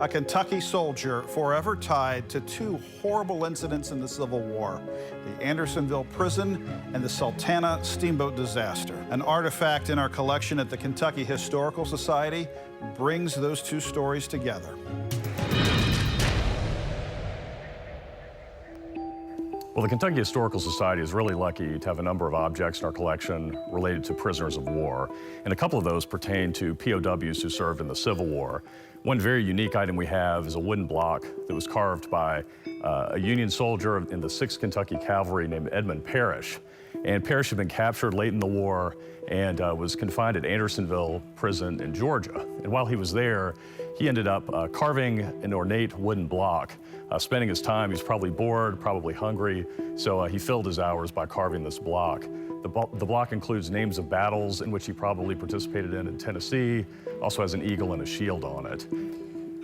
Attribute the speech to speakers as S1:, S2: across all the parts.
S1: a Kentucky soldier forever tied to two horrible incidents in the Civil War, the Andersonville prison and the Sultana steamboat disaster. An artifact in our collection at the Kentucky Historical Society brings those two stories together.
S2: Well, the Kentucky Historical Society is really lucky to have a number of objects in our collection related to prisoners of war, and a couple of those pertain to POWs who served in the Civil War. One very unique item we have is a wooden block that was carved by a Union soldier in the 6th Kentucky Cavalry named Edmund Parrish. And Parrish had been captured late in the war and was confined at Andersonville prison in Georgia. And while he was there, he ended up carving an ornate wooden block. Spending his time, he was probably bored, probably hungry, so he filled his hours by carving this block. The block includes names of battles in which he probably participated in Tennessee, also has an eagle and a shield on it.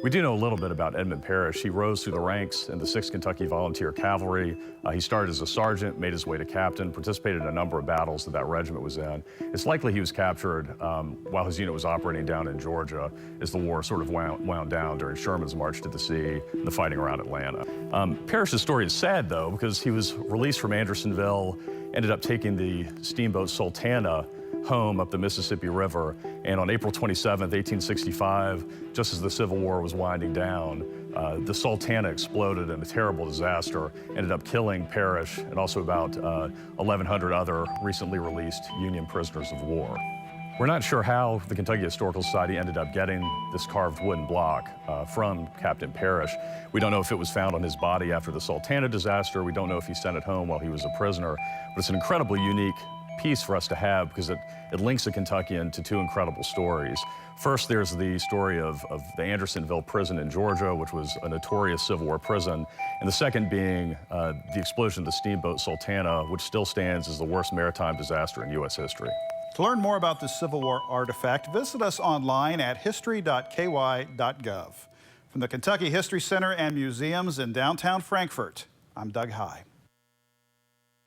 S2: We do know a little bit about Edmund Parrish. He rose through the ranks in the 6th Kentucky Volunteer Cavalry. He started as a sergeant, made his way to captain, participated in a number of battles that regiment was in. It's likely he was captured while his unit was operating down in Georgia as the war sort of wound down during Sherman's march to the sea and the fighting around Atlanta. Parrish's story is sad, though, because he was released from Andersonville, ended up taking the steamboat Sultana home up the Mississippi River, and on April 27, 1865, just as the Civil War was winding down, the Sultana exploded in a terrible disaster, ended up killing Parrish and also about 1,100 other recently released Union prisoners of war. We're not sure how the Kentucky Historical Society ended up getting this carved wooden block from Captain Parrish. We don't know if it was found on his body after the Sultana disaster. We don't know if he sent it home while he was a prisoner, but it's an incredibly unique piece for us to have because it links a Kentuckian to two incredible stories. First, there's the story of the Andersonville prison in Georgia, which was a notorious Civil War prison, and the second being the explosion of the steamboat Sultana, which still stands as the worst maritime disaster in U.S. history.
S1: To learn more about this Civil War artifact, visit us online at history.ky.gov. From the Kentucky History Center and Museums in downtown Frankfort, I'm Doug High.